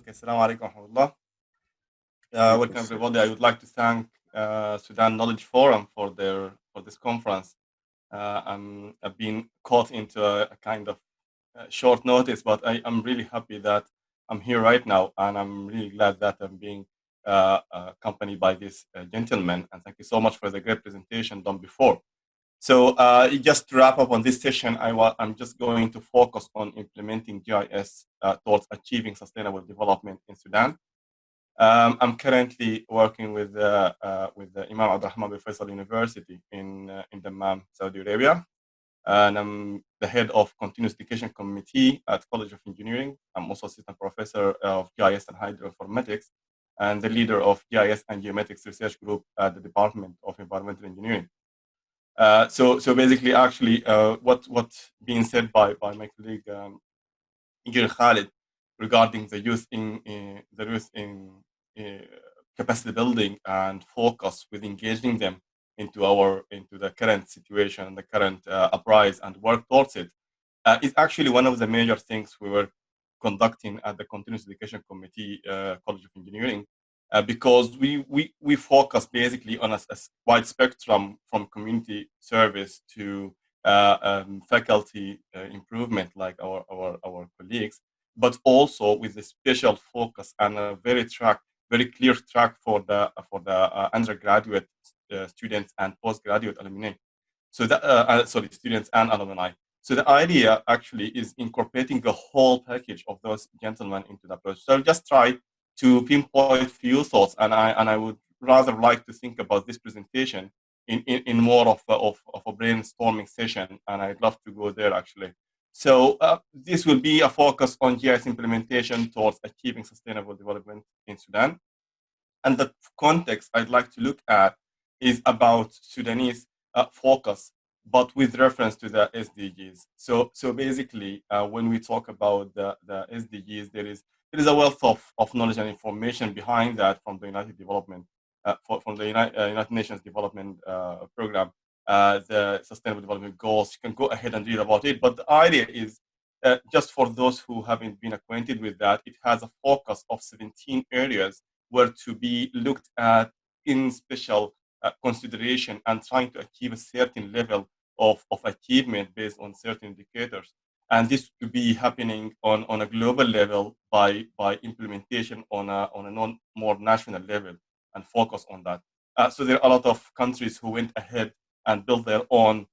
Okay, assalamu alaikum wa rahmatullah. Welcome everybody. I would like to thank Sudan Knowledge Forum for this conference. I've been caught into a kind of short notice, but I'm really happy that I'm here right now, and I'm really glad that I'm being accompanied by this gentleman. And thank you so much for the great presentation done before. So just to wrap up on this session, I'm just going to focus on implementing GIS towards achieving sustainable development in Sudan. I'm currently working with the Imam Abdulrahman with Faisal University in Imam, Saudi Arabia. And I'm the head of Continuous Education Committee at College of Engineering. I'm also assistant professor of GIS and Hydroinformatics, and the leader of GIS and Geomatics Research Group at the Department of Environmental Engineering. So basically, actually, what's being said by my colleague Engineer Khalid regarding the youth in capacity building and focus with engaging them into the current situation and the current uprise and work towards it is actually one of the major things we were conducting at the Continuous Education Committee, College of Engineering. Because we focus basically on a wide spectrum from community service to faculty improvement, like our colleagues, but also with a special focus and a very clear track for the undergraduate students and postgraduate alumni. So that students and alumni. So the idea actually is incorporating the whole package of those gentlemen into the approach. So I'll just try to pinpoint few thoughts, and I would rather like to think about this presentation in more of a brainstorming session, and I'd love to go there actually. So this will be a focus on GIS implementation towards achieving sustainable development in Sudan. And the context I'd like to look at is about Sudanese focus, but with reference to the SDGs. So basically, when we talk about the SDGs, there is a wealth of knowledge and information behind that from the United Nations Development Program, the Sustainable Development Goals. You can go ahead and read about it. But the idea is, just for those who haven't been acquainted with that, it has a focus of 17 areas where to be looked at in special consideration and trying to achieve a certain level of achievement based on certain indicators. And this could be happening on a global level by implementation on a more national level and focus on that. So there are a lot of countries who went ahead and built their own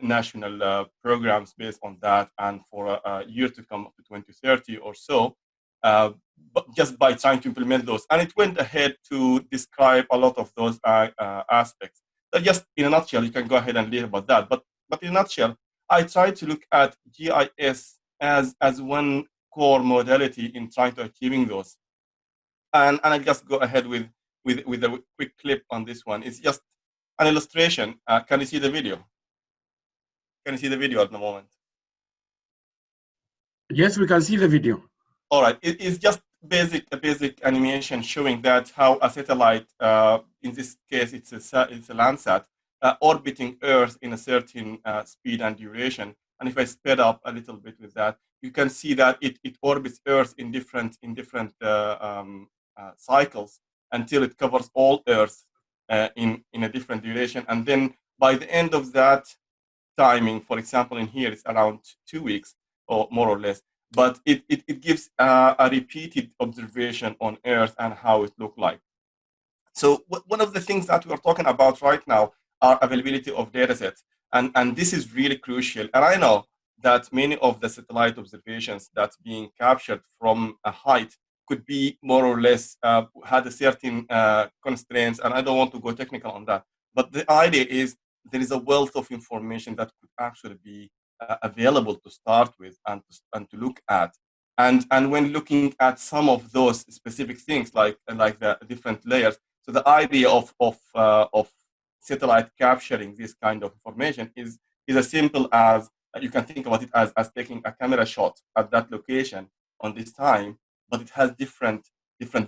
national programs based on that, and for a year to come up to 2030 or so, but just by trying to implement those. And it went ahead to describe a lot of those aspects. So just in a nutshell, you can go ahead and read about that. But in a nutshell, I try to look at GIS as one core modality in trying to achieving those. And I just go ahead with a quick clip on this one. It's just an illustration. Can you see the video? Can you see the video at the moment? Yes, we can see the video. All right. It's just a basic animation showing that how a satellite, in this case, it's a Landsat, orbiting Earth in a certain speed and duration. And if I sped up a little bit with that, you can see that it orbits Earth in different cycles until it covers all Earth in a different duration. And then by the end of that timing, for example, in here, it's around 2 weeks or more or less. But it gives a repeated observation on Earth and how it looked like. So one of the things that we're talking about right now are availability of data sets. And this is really crucial. And I know that many of the satellite observations that's being captured from a height could be more or less had a certain constraints. And I don't want to go technical on that. But the idea is there is a wealth of information that could actually be available to start with and to look at. And when looking at some of those specific things, like the different layers, so the idea of satellite capturing this kind of information is as simple as you can think about it as taking a camera shot at that location on this time, but it has different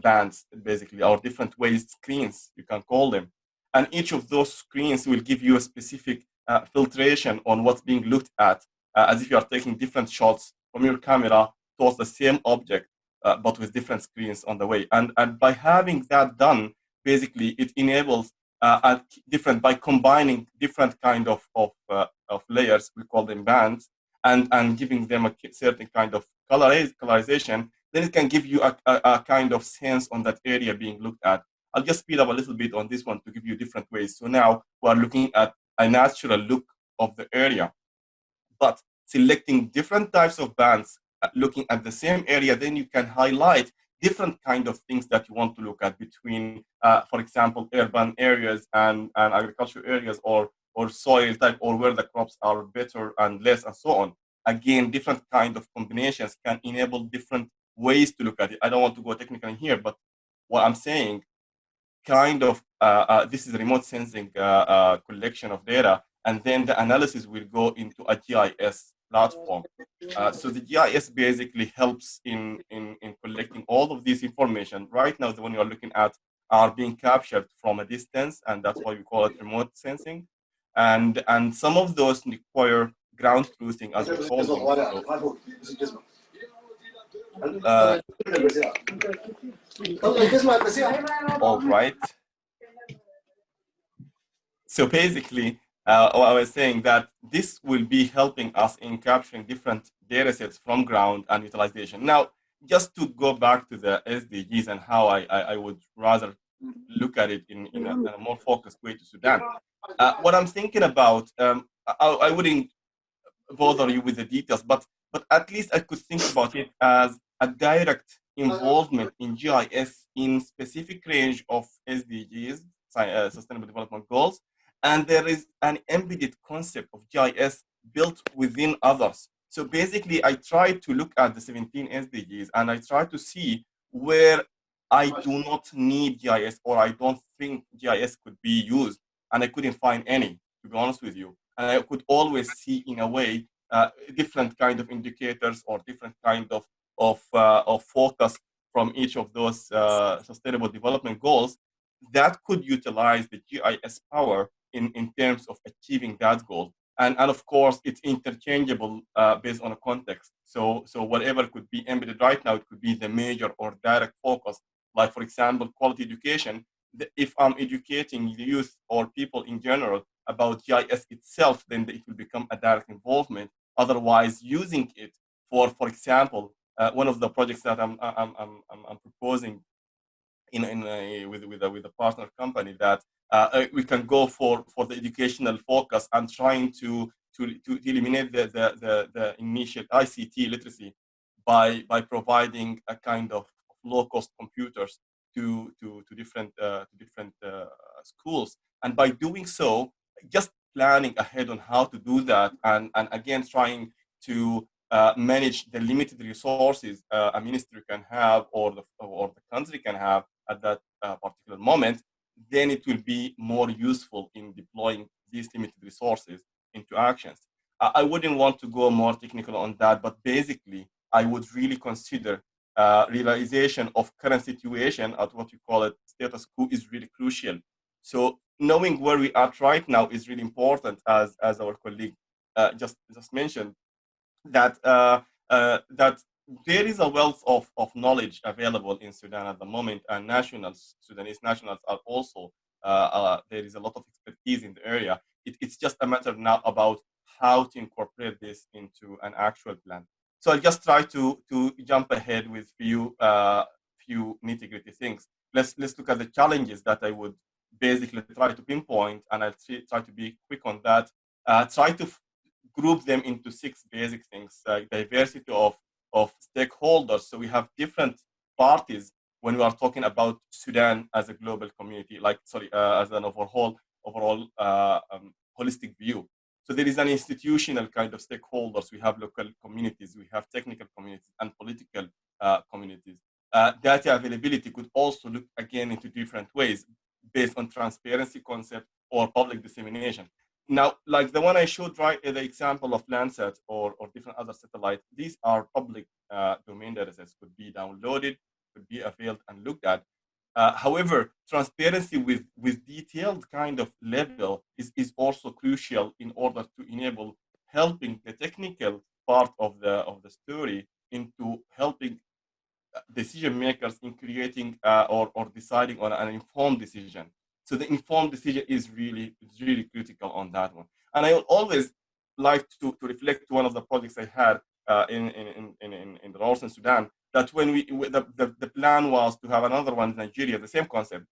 bands basically, or different ways, screens you can call them, and each of those screens will give you a specific filtration on what's being looked at, as if you are taking different shots from your camera towards the same object but with different screens on the way. And by having that done, basically it enables by combining different kind of layers, we call them bands, and giving them a certain kind of colorization, then it can give you a kind of sense on that area being looked at. I'll just speed up a little bit on this one to give you different ways. So now we're looking at a natural look of the area, but selecting different types of bands, looking at the same area, then you can highlight different kind of things that you want to look at between, for example, urban areas and agricultural areas, or soil type, or where the crops are better and less, and so on. Again, different kind of combinations can enable different ways to look at it. I don't want to go technical in here, but what I'm saying, kind of, this is a remote sensing collection of data, and then the analysis will go into a GIS platform. So the GIS basically helps in collecting all of this information. Right now, the one you are looking at are being captured from a distance, and that's why we call it remote sensing. And some of those require ground truthing, as we call them. All right. So basically, what I was saying, that this will be helping us in capturing different data sets from ground and utilization. Now, just to go back to the SDGs and how I would rather look at it in a more focused way to Sudan. What I'm thinking about, I wouldn't bother you with the details, but at least I could think about it as a direct involvement in GIS in specific range of SDGs, Sustainable Development Goals, and there is an embedded concept of GIS built within others. So basically, I try to look at the 17 SDGs and I try to see where I do not need GIS, or I don't think GIS could be used, and I couldn't find any, to be honest with you. And I could always see, in a way, different kind of indicators or different kind of focus from each of those sustainable development goals that could utilize the GIS power in terms of achieving that goal. And of course, it's interchangeable based on a context. So whatever could be embedded right now, it could be the major or direct focus. Like, for example, quality education. If I'm educating the youth or people in general about GIS itself, then it will become a direct involvement. Otherwise, using it for example, one of the projects that I'm proposing with a partner company, that we can go for the educational focus and trying to eliminate the initial ICT literacy by providing a kind of low-cost computers to different schools. And by doing so, just planning ahead on how to do that, and again trying to manage the limited resources a ministry can have, or the country can have at that particular moment, then it will be more useful in deploying these limited resources into actions. I wouldn't want to go more technical on that, but basically, I would really consider realization of current situation at what you call it status quo is really crucial. So knowing where we are right now is really important, as our colleague just mentioned, that that there is a wealth of knowledge available in Sudan at the moment, and Sudanese nationals are also, there is a lot of expertise in the area. It's just a matter now about how to incorporate this into an actual plan. So I'll just try to jump ahead with few nitty-gritty things. Let's look at the challenges that I would basically try to pinpoint, and I'll try to be quick on that. Try to group them into 6 basic things, like diversity of stakeholders. So we have different parties when we are talking about Sudan as a global community, as an overall holistic view. So there is an institutional kind of stakeholders. We have local communities, we have technical communities, and political communities. Data availability could also look again into different ways based on transparency concept or public dissemination. Now, like the one I showed, right, the example of Landsat or different other satellites, these are public domain datasets, could be downloaded, could be availed and looked at. However, transparency with detailed kind of level is also crucial in order to enable helping the technical part of the story into helping decision makers in creating or deciding on an informed decision. So the informed decision is really critical on that one. And I always like to reflect one of the projects I had in the northern Sudan, that when the plan was to have another one in Nigeria, the same concept.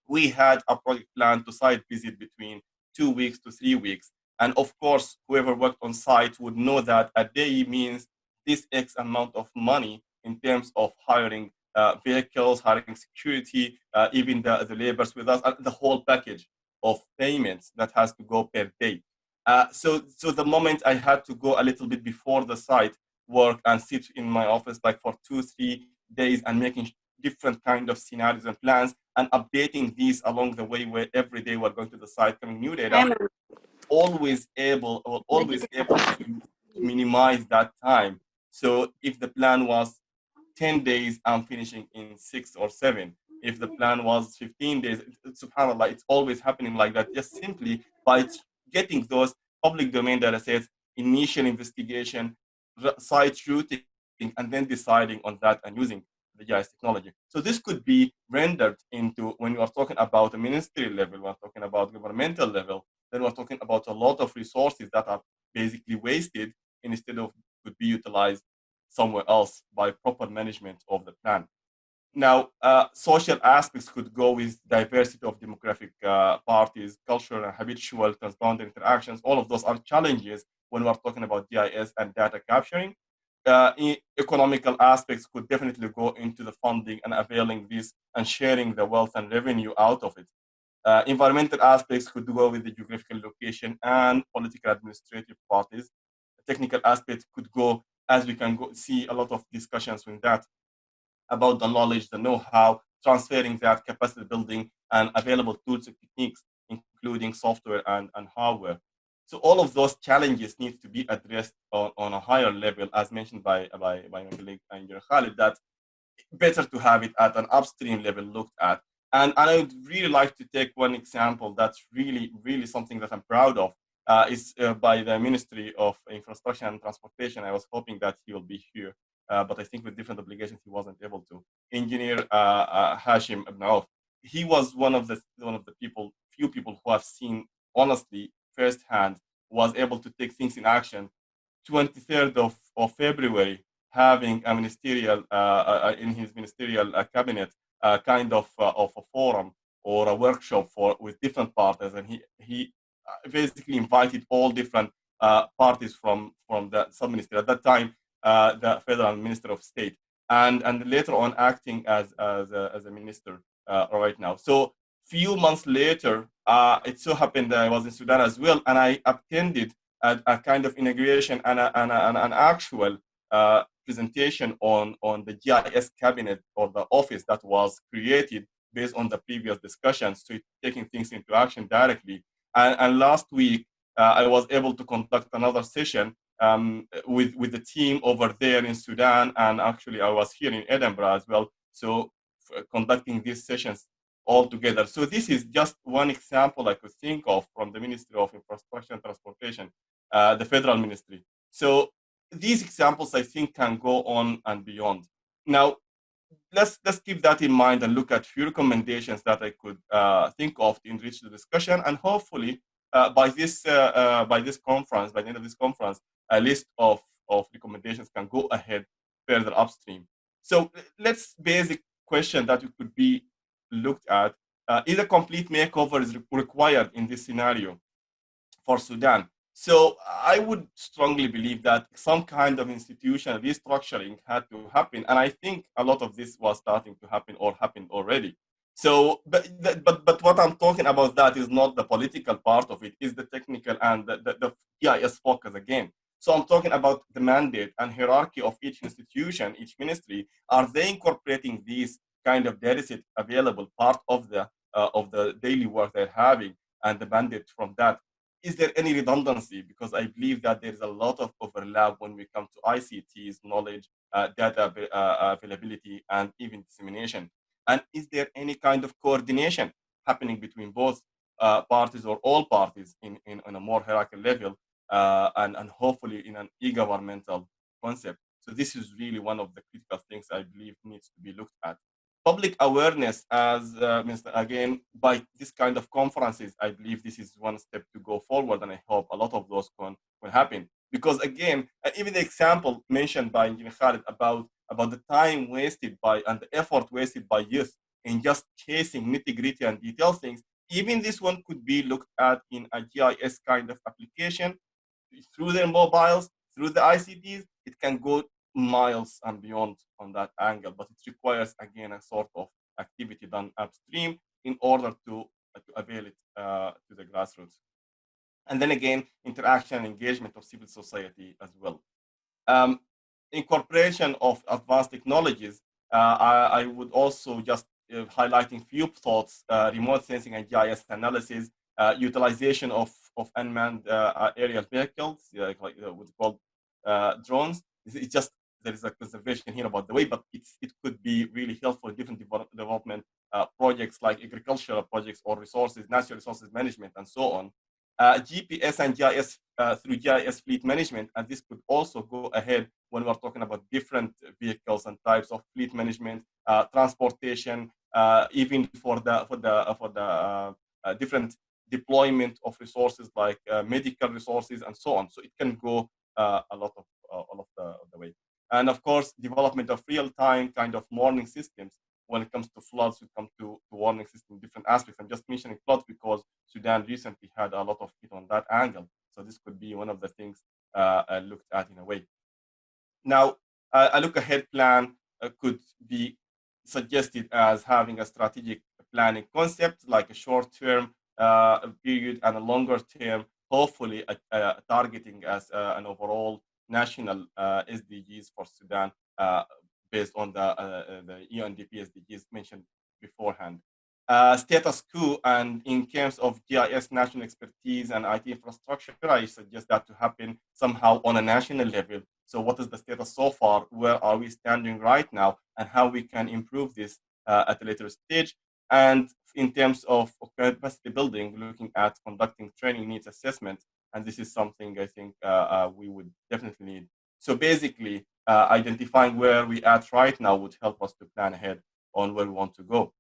We had a project plan to site visit between 2 weeks to 3 weeks. And of course, whoever worked on site would know that a day means this X amount of money in terms of hiring vehicles, hiring security, even the laborers with us, the whole package of payments that has to go per day. So the moment I had to go a little bit before the site work and sit in my office like for 2-3 days and making different kind of scenarios and plans and updating these along the way, where every day we're going to the site, coming new data, always able to minimize that time. So if the plan was 10 days, I'm finishing in 6 or 7. If the plan was 15 days, subhanAllah, it's always happening like that, just simply by getting those public domain data sets, initial investigation, site routing, and then deciding on that and using the GIS technology. So this could be rendered into, when you are talking about a ministry level, we're talking about governmental level, then we're talking about a lot of resources that are basically wasted instead of could be utilized somewhere else by proper management of the plan. Now, social aspects could go with diversity of demographic parties, cultural and habitual transboundary interactions. All of those are challenges when we're talking about GIS and data capturing. Economical aspects could definitely go into the funding and availing this and sharing the wealth and revenue out of it. Environmental aspects could go with the geographical location and political administrative parties. The technical aspects could go, as we can go see a lot of discussions with that, about the knowledge, the know-how, transferring that, capacity building, and available tools and techniques, including software and hardware. So all of those challenges need to be addressed on a higher level, as mentioned by my colleague Engineer Khalid, that better to have it at an upstream level looked at. And I would really like to take one example that's really something that I'm proud of. Is by the Ministry of Infrastructure and Transportation. I was hoping that he will be here, but I think with different obligations he wasn't able to. Engineer Hisham I. He was one of the few people who have seen honestly firsthand, was able to take things in action. 23rd of February, having a ministerial in his ministerial cabinet kind of a forum or a workshop with different partners, and he basically invited all different parties from the sub-ministry at that time, the Federal Minister of State, and later on acting as a minister right now. So few months later, it so happened that I was in Sudan as well, and I attended a kind of inauguration and an actual presentation on the GIS cabinet, or the office that was created based on the previous discussions, so taking things into action directly. And last week, I was able to conduct another session with the team over there in Sudan, and actually I was here in Edinburgh as well, so conducting these sessions all together. So this is just one example I could think of from the Ministry of Infrastructure and Transportation, the federal ministry. So these examples, I think, can go on and beyond. Now, let's keep that in mind and look at few recommendations that I could think of to enrich the discussion, and hopefully by this conference, by the end of this conference, a list of recommendations can go ahead further upstream. So let's basic question that we could be looked at: is a complete makeover is required in this scenario for Sudan? So I would strongly believe that some kind of institutional restructuring had to happen, and I think a lot of this was starting to happen or happened already. So, but what I'm talking about, that is not the political part of it, is the technical and the GIS focus again. So I'm talking about the mandate and hierarchy of each institution, each ministry. Are they incorporating these kind of data set available part of the daily work they're having, and the mandate from that? Is there any redundancy? Because I believe that there is a lot of overlap when we come to ICTs, knowledge, data availability, and even dissemination. And is there any kind of coordination happening between both parties or all parties on a more hierarchical level, and hopefully in an e-governmental concept? So this is really one of the critical things I believe needs to be looked at. Public awareness, as again, by this kind of conferences, I believe this is one step to go forward, and I hope a lot of those will happen. Because again, even the example mentioned by Engineer Khalid about the time wasted by and the effort wasted by youth in just chasing nitty-gritty and detailed things, even this one could be looked at in a GIS kind of application through their mobiles, through the ICTs. It can go miles and beyond on that angle, but it requires again a sort of activity done upstream in order to avail it to the grassroots. And then again, interaction and engagement of civil society as well. Incorporation of advanced technologies, I would also just highlighting few thoughts: remote sensing and GIS analysis, utilization of unmanned aerial vehicles, like what's called drones. It's just there is a conservation here about the way, but it could be really helpful in different development projects like agricultural projects or resources, natural resources management, and so on. GPS and GIS through GIS fleet management, and this could also go ahead when we're talking about different vehicles and types of fleet management, transportation, even for the different deployment of resources like medical resources and so on. So it can go a lot of the way. And of course, development of real-time kind of warning systems when it comes to floods, when it comes to warning system, different aspects. I'm just mentioning floods because Sudan recently had a lot of it on that angle. So this could be one of the things looked at in a way. Now, a look-ahead plan could be suggested as having a strategic planning concept, like a short-term period and a longer term, hopefully targeting as an overall national SDGs for Sudan based on the UNDP SDGs mentioned beforehand. Status quo, and in terms of GIS national expertise and IT infrastructure, I suggest that to happen somehow on a national level. So what is the status so far? Where are we standing right now? And how we can improve this at a later stage? And in terms of capacity building, looking at conducting training needs assessment. And this is something I think we would definitely need. So basically, identifying where we at right now would help us to plan ahead on where we want to go.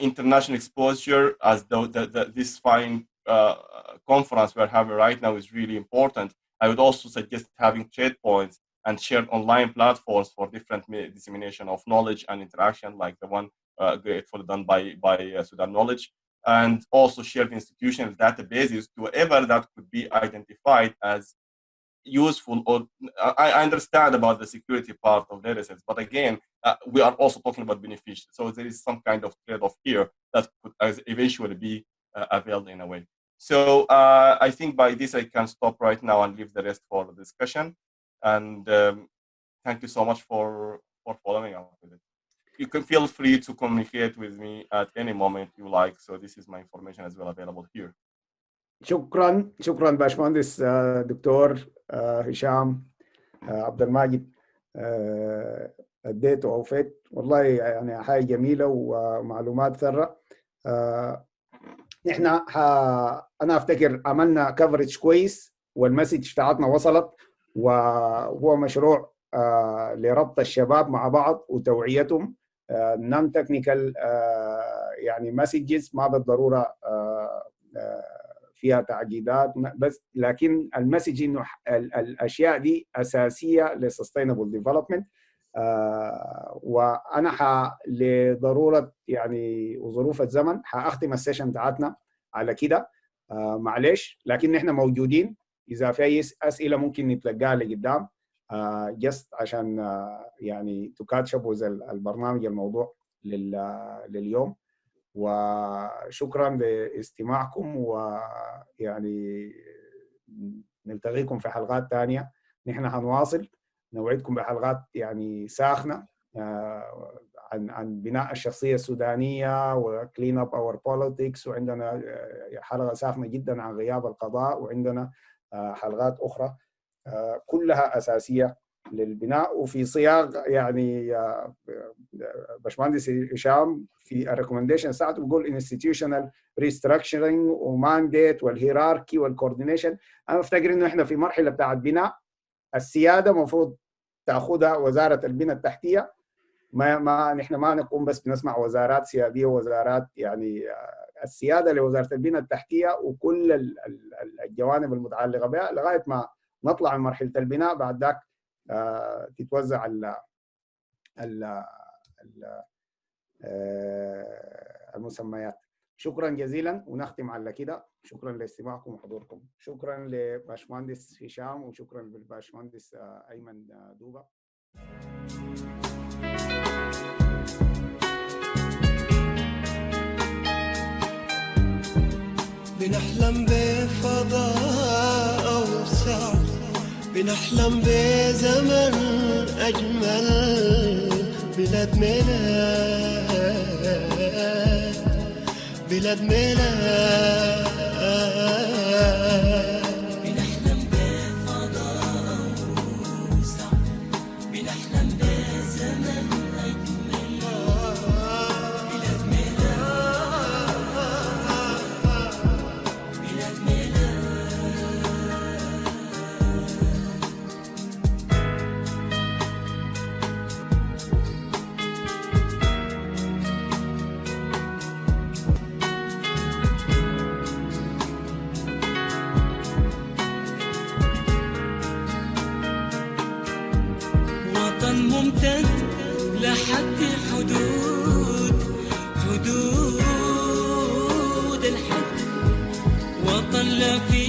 International exposure, as though this fine conference we're having right now is really important. I would also suggest having trade points and shared online platforms for different dissemination of knowledge and interaction, like the one gratefully done by Sudan Knowledge, and also shared institutional databases to whatever that could be identified as useful. Or I understand about the security part of datasets, but again, we are also talking about beneficial. So there is some kind of trade-off here that could eventually be availed in a way. So I think by this I can stop right now and leave the rest for the discussion. And thank you so much for following up with it. You can feel free to communicate with me at any moment you like. So this is my information as well available here. شكرا باشمهندس دكتور هشام عبد-الماجد اديته اوفيت والله يعني حاجه جميله ومعلومات ثرة. احنا انا افتكر عملنا كفرج كويس والمسج بتاعتنا وصلت، وهو مشروع لربط الشباب مع بعض وتوعيتهم نون تكنيكال يعني مسجز ما بالضروره فيها تعقيدات بس، لكن المسج انه الاشياء دي اساسيه للسستينبل ديفلوبمنت. وانا لضروره يعني وظروف الزمن حاختم السيشن بتاعتنا على كده. معلش لكن احنا موجودين، اذا في اي اسئله ممكن نتلقاها لقدام جست عشان يعني تكاتشبوا البرنامج الموضوع لليوم. وشكرا لاستماعكم، ويعني نلتقيكم في حلقات ثانيه. نحن هنواصل نوعدكم بحلقات يعني ساخنه عن بناء الشخصيه السودانيه وكلين اب اور بوليتكس، وعندنا حلقه ساخنه جدا عن غياب القضاء، وعندنا حلقات اخرى كلها اساسيه للبناء وفي صياغ يعني باشمهندس هشام في الريكومنديشن بتاعته بيقول انستتيوشنال ريستراكشرنج ومانديت والهيراركي والكوردينيشن. انا افتكر انه احنا في مرحله بتاعت بناء السياده، المفروض تاخذها وزاره البنيه التحتيه. نحن ما نقوم بس بنسمع وزارات سياديه ووزارات، يعني السياده لوزاره البنيه التحتيه وكل الجوانب المتعلقه بها لغايه ما نطلع من مرحله البناء. بعد ذاك تتوزع المسميات. شكرا جزيلا، ونختم على كده. شكرا لاستماعكم وحضوركم. شكرا لباشمهندس هشام، وشكرا للباشمهندس ايمن دوبا. بنحلم بفضاء أوسع، بنحلم بزمن أجمل، بلاد ميلاد، بلاد ميلاد. بنحلم بفضاء أوسع، بنحلم بزمن أجمل، بلاد ميلاد، بلاد ممتد لحد حدود الحد، وطن لا في